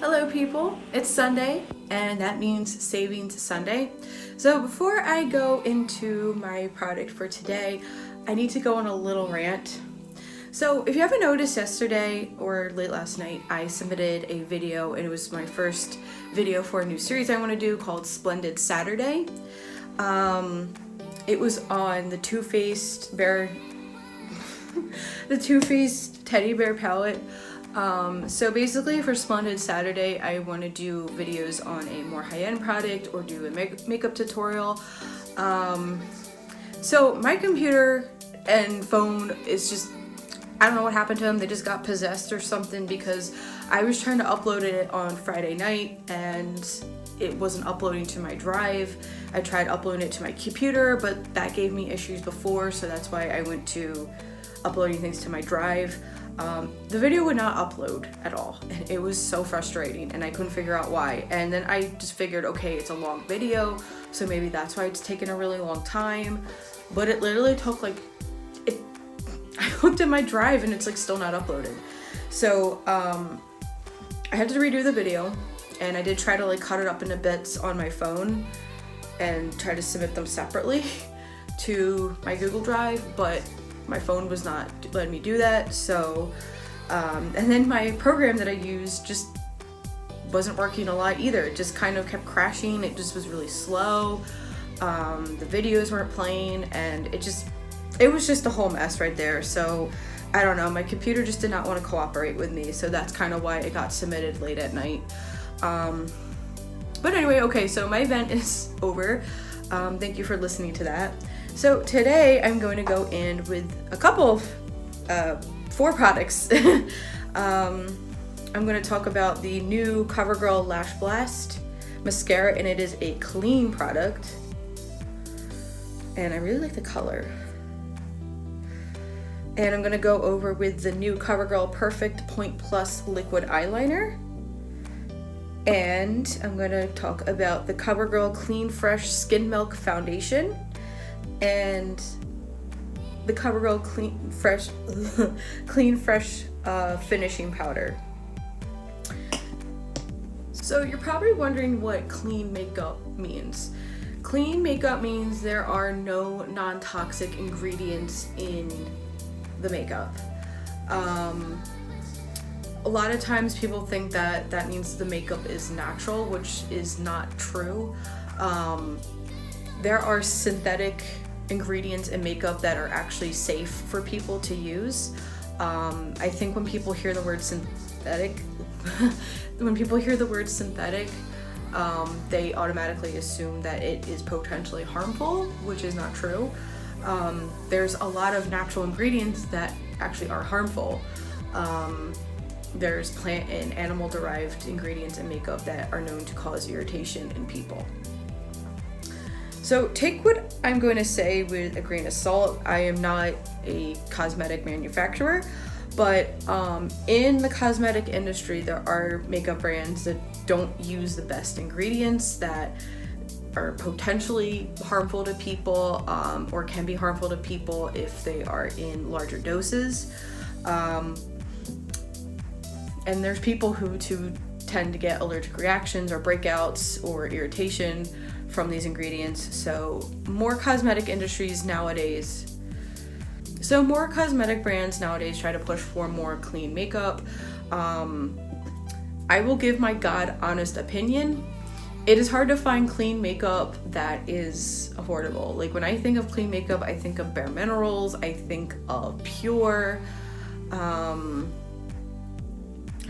Hello people, it's Sunday and that means Savings Sunday. So before I go into my product for today, I need to go on a little rant. So if you haven't noticed, yesterday or late last night, I submitted a video and it was my first video for a new series I want to do called Splendid Saturday. It was on the Too Faced teddy bear palette. So basically for Splendid Saturday, I want to do videos on a more high-end product or do a makeup tutorial. So my computer and phone is just, I don't know what happened to them. They just got possessed or something because I was trying to upload it on Friday night and it wasn't uploading to my drive. I tried uploading it to my computer, but that gave me issues before, so that's why I went to uploading things to my drive. The video would not upload at all, and it was so frustrating, and I couldn't figure out why. And then I just figured, okay, it's a long video, so maybe that's why it's taken a really long time. But it literally took I looked at my drive and it's like still not uploaded. So I had to redo the video, and I did try to cut it up into bits on my phone and try to submit them separately to my Google Drive, but my phone was not letting me do that. So and then my program that I used just wasn't working a lot either. It just kind of kept crashing. It just was really slow. The videos weren't playing, and it was just a whole mess right there. So I don't know, my computer just did not want to cooperate with me, so that's kind of why it got submitted late at night. But anyway, okay, so my event is over. Thank you for listening to that. So today I'm going to go in with a couple of 4 products. I'm going to talk about the new CoverGirl Lash Blast mascara, and it is a clean product. And I really like the color. And I'm going to go over with the new CoverGirl Perfect Point Plus Liquid Eyeliner. And I'm going to talk about the CoverGirl Clean Fresh Skin Milk Foundation and the CoverGirl Clean Fresh Finishing Powder. So you're probably wondering what clean makeup means. Clean makeup means there are no non-toxic ingredients in the makeup. A lot of times people think that means the makeup is natural, which is not true. There are synthetic ingredients in makeup that are actually safe for people to use. I think when people hear the word synthetic, they automatically assume that it is potentially harmful, which is not true. There's a lot of natural ingredients that actually are harmful. There's plant and animal derived ingredients in makeup that are known to cause irritation in people. So take what I'm going to say with a grain of salt. I am not a cosmetic manufacturer, but in the cosmetic industry, there are makeup brands that don't use the best ingredients, that are potentially harmful to people, or can be harmful to people if they are in larger doses. And there's people who tend to get allergic reactions or breakouts or irritation from these ingredients. So more cosmetic brands nowadays try to push for more clean makeup. I will give my God honest opinion. It is hard to find clean makeup that is affordable. When I think of clean makeup, I think of Bare Minerals, I think of Pure. I'm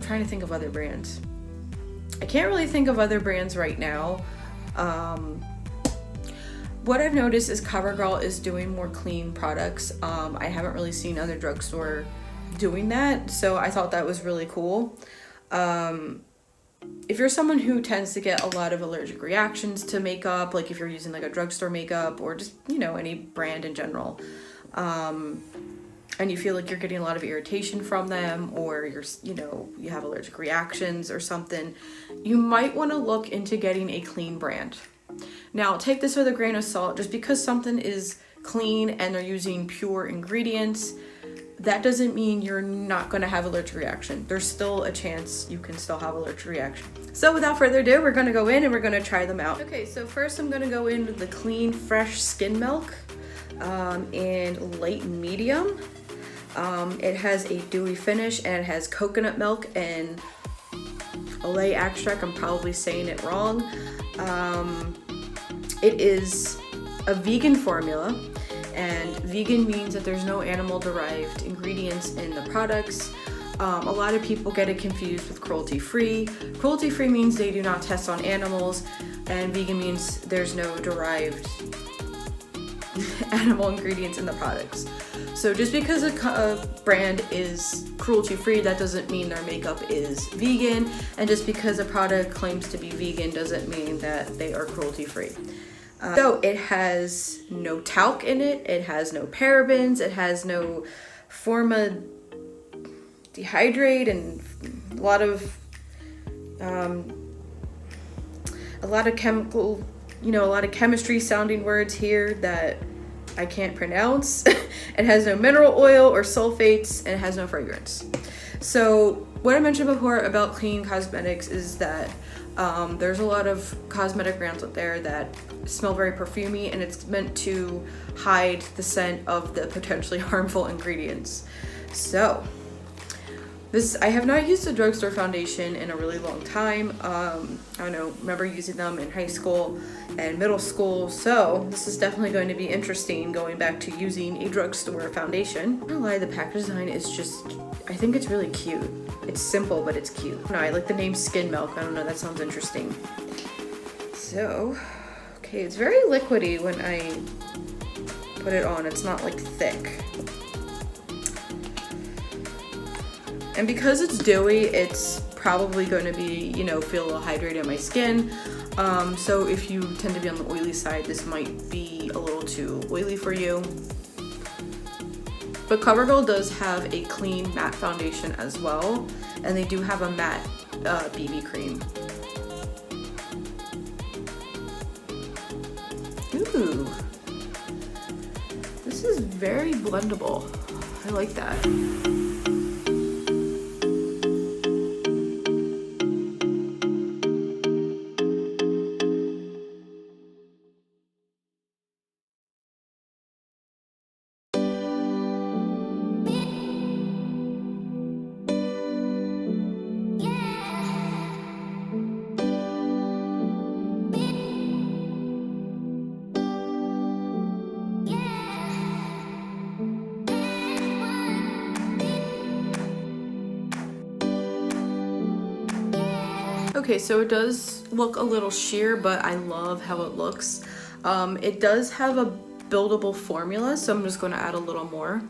trying to think of other brands. I can't really think of other brands right now. What I've noticed is CoverGirl is doing more clean products. I haven't really seen other drugstore doing that, so I thought that was really cool. If you're someone who tends to get a lot of allergic reactions to makeup, if you're using a drugstore makeup or just, any brand in general, and you feel like you're getting a lot of irritation from them, or you have allergic reactions or something, you might want to look into getting a clean brand. Now, take this with a grain of salt. Just because something is clean and they're using pure ingredients, that doesn't mean you're not going to have allergic reaction. There's still a chance you can still have allergic reaction. So without further ado, we're going to go in and we're going to try them out. Okay, so first I'm going to go in with the Clean Fresh Skin Milk in light medium. It has a dewy finish and it has coconut milk and Olay extract. I'm probably saying it wrong. It is a vegan formula, and vegan means that there's no animal derived ingredients in the products. A lot of people get it confused with cruelty free. Cruelty free means they do not test on animals, and vegan means there's no derived animal ingredients in the products. So just because a brand is cruelty free, that doesn't mean their makeup is vegan, and just because a product claims to be vegan doesn't mean that they are cruelty free. So it has no talc in it, it has no parabens, it has no formaldehyde and a lot of chemical, a lot of chemistry sounding words here that I can't pronounce. It has no mineral oil or sulfates, and it has no fragrance. So what I mentioned before about clean cosmetics is that there's a lot of cosmetic brands out there that smell very perfumey, and it's meant to hide the scent of the potentially harmful ingredients. So I have not used a drugstore foundation in a really long time. I don't know, remember using them in high school and middle school, so this is definitely going to be interesting going back to using a drugstore foundation. I'm not gonna lie, the package design is just, I think it's really cute. It's simple, but it's cute. No, I like the name Skin Milk. I don't know, that sounds interesting. So, okay, it's very liquidy when I put it on. It's not like thick. And because it's dewy, it's probably going to be, feel a little hydrated on my skin. So if you tend to be on the oily side, this might be a little too oily for you. But CoverGirl does have a clean matte foundation as well, and they do have a matte BB cream. Ooh, this is very blendable. I like that. Okay, so it does look a little sheer, but I love how it looks. It does have a buildable formula, so I'm just going to add a little more.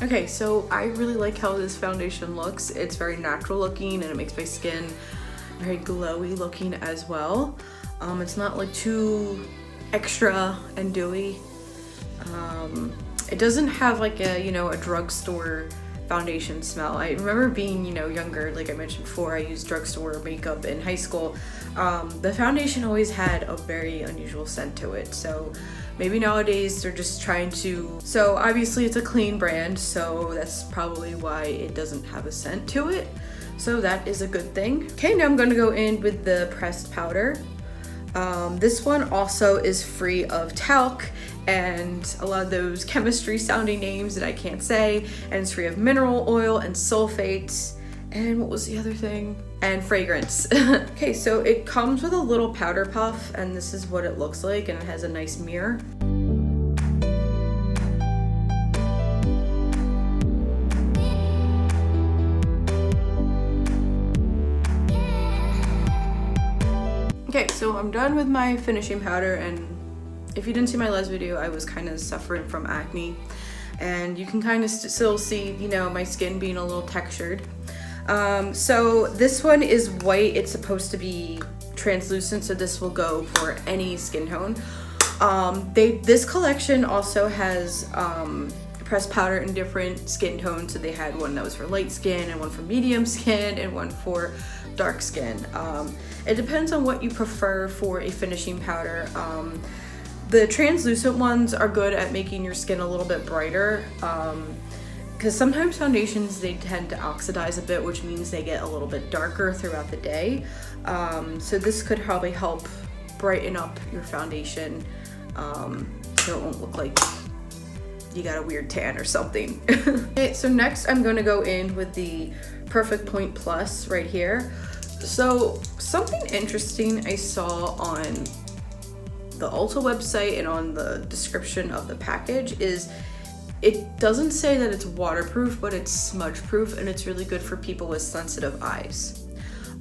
Okay, so I really like how this foundation looks. It's very natural looking and it makes my skin very glowy looking as well. It's not like too extra and dewy. It doesn't have like a, a drugstore foundation smell. I remember being, younger, like I mentioned before, I used drugstore makeup in high school. The foundation always had a very unusual scent to it. So maybe nowadays they're just trying to, so obviously it's a clean brand, so that's probably why it doesn't have a scent to it. So that is a good thing. Okay, now I'm gonna go in with the pressed powder. This one also is free of talc and a lot of those chemistry sounding names that I can't say, and it's free of mineral oil and sulfates, And what was the other thing? And fragrance. Okay, so it comes with a little powder puff, and this is what it looks like, and it has a nice mirror. Okay, so I'm done with my finishing powder, and if you didn't see my last video, I was kind of suffering from acne, and you can kind of still see, you know, my skin being a little textured. So this one is white. It's supposed to be translucent, so this will go for any skin tone. This collection also has pressed powder in different skin tones. So they had one that was for light skin, and one for medium skin, and one for dark skin. It depends on what you prefer for a finishing powder. The translucent ones are good at making your skin a little bit brighter, because sometimes foundations, they tend to oxidize a bit, which means they get a little bit darker throughout the day. So this could probably help brighten up your foundation, so it won't look like you got a weird tan or something. Okay, so next I'm going to go in with the Perfect Point Plus right here. So something interesting I saw on the Ulta website and on the description of the package is it doesn't say that it's waterproof, but it's smudge proof, and it's really good for people with sensitive eyes.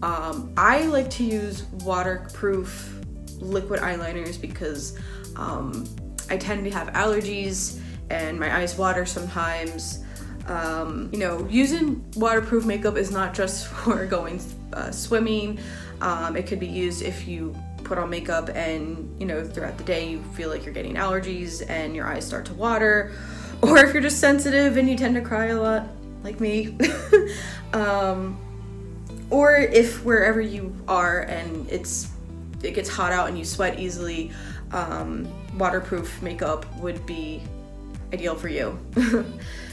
I like to use waterproof liquid eyeliners because I tend to have allergies and my eyes water sometimes. You know, using waterproof makeup is not just for going swimming. It could be used if you put on makeup and, you know, throughout the day you feel like you're getting allergies and your eyes start to water, or if you're just sensitive and you tend to cry a lot, like me. Or if wherever you are and it gets hot out and you sweat easily, waterproof makeup would be ideal for you.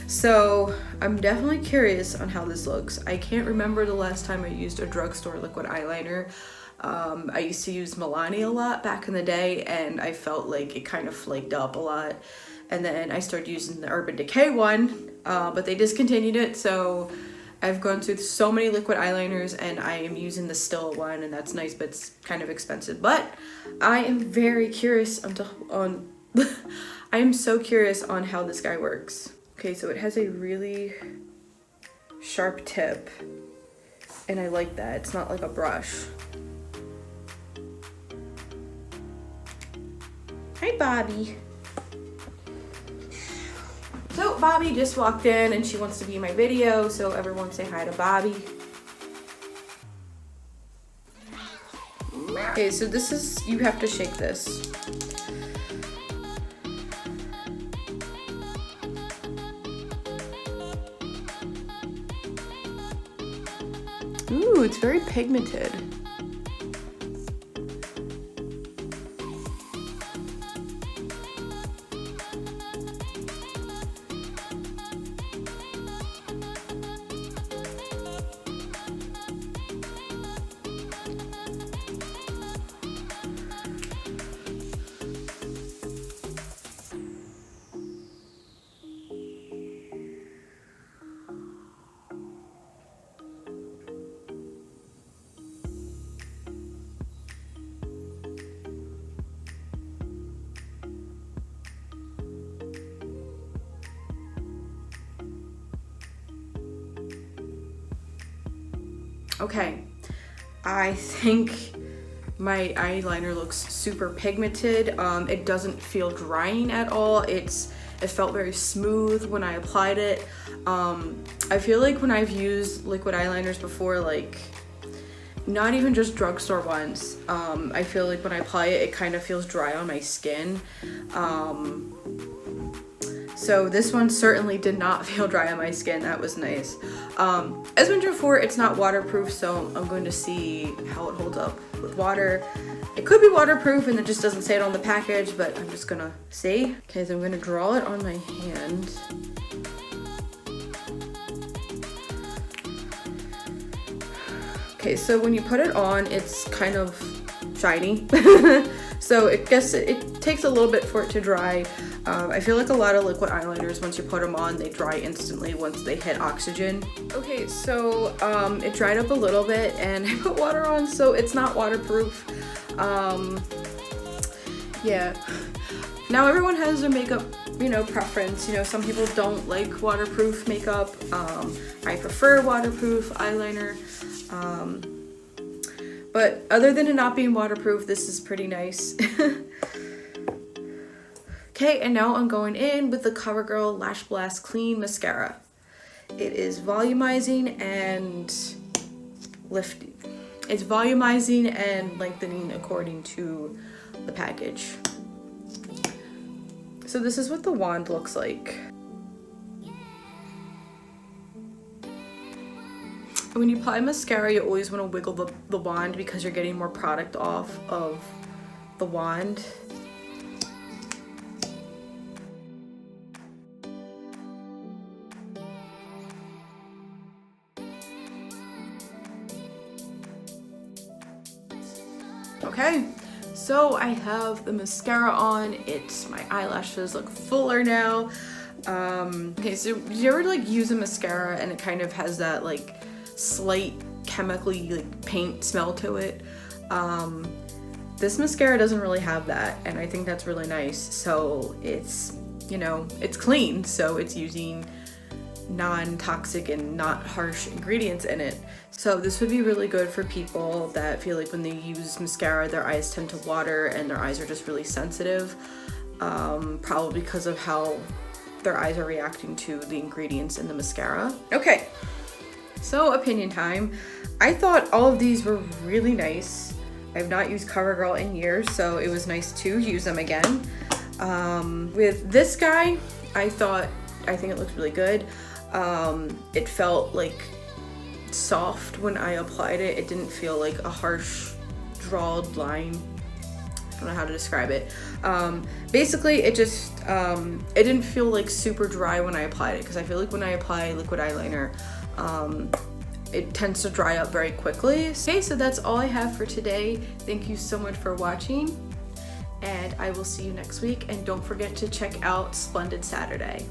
So I'm definitely curious on how this looks. I can't remember the last time I used a drugstore liquid eyeliner. I used to use Milani a lot back in the day, and I felt like it kind of flaked up a lot. And then I started using the Urban Decay one, but they discontinued it. So I've gone through so many liquid eyeliners, and I am using the Stila one, and that's nice, but it's kind of expensive. But I am very curious on I am so curious on how this guy works. Okay, so it has a really sharp tip, and I like that. It's not like a brush. Hi, Bobby. So Bobby just walked in and she wants to be in my video, so everyone say hi to Bobby. Okay, so this is, you have to shake this. Ooh, it's very pigmented. Okay, I think my eyeliner looks super pigmented. It doesn't feel drying at all. It felt very smooth when I applied it. I feel like when I've used liquid eyeliners before, like not even just drugstore ones, I feel like when I apply it, it kind of feels dry on my skin. So this one certainly did not feel dry on my skin. That was nice. As mentioned before, it's not waterproof, so I'm going to see how it holds up with water. It could be waterproof and it just doesn't say it on the package, but I'm just gonna see. Okay, so I'm gonna draw it on my hand. Okay, so when you put it on, it's kind of shiny. So it takes a little bit for it to dry. I feel like a lot of liquid eyeliners, once you put them on, they dry instantly once they hit oxygen. Okay, so it dried up a little bit and I put water on, so it's not waterproof. Yeah. Now everyone has their makeup, you know, preference. You know, some people don't like waterproof makeup. I prefer waterproof eyeliner. But other than it not being waterproof, this is pretty nice. Okay, and now I'm going in with the CoverGirl Lash Blast Clean Mascara. It is volumizing and lifting. It's volumizing and lengthening according to the package. So this is what the wand looks like. And when you apply mascara, you always want to wiggle the wand because you're getting more product off of the wand. Okay, so I have the mascara on. My eyelashes look fuller now. Okay, so you ever like use a mascara and it kind of has that like slight chemically like paint smell to it? This mascara doesn't really have that, and I think that's really nice. So it's, you know, it's clean, so it's using non-toxic and not harsh ingredients in it. So this would be really good for people that feel like when they use mascara their eyes tend to water and their eyes are just really sensitive, probably because of how their eyes are reacting to the ingredients in the mascara. Okay, so opinion time. I thought all of these were really nice. I've not used CoverGirl in years, so it was nice to use them again. With this guy, I think it looked really good. It felt like soft when I applied it. It didn't feel like a harsh drawled line. I don't know how to describe it. Basically it just it didn't feel like super dry when I applied it, because I feel like when I apply liquid eyeliner it tends to dry up very quickly. Okay, so that's all I have for today. Thank you so much for watching, and I will see you next week, and don't forget to check out Splendid Saturday.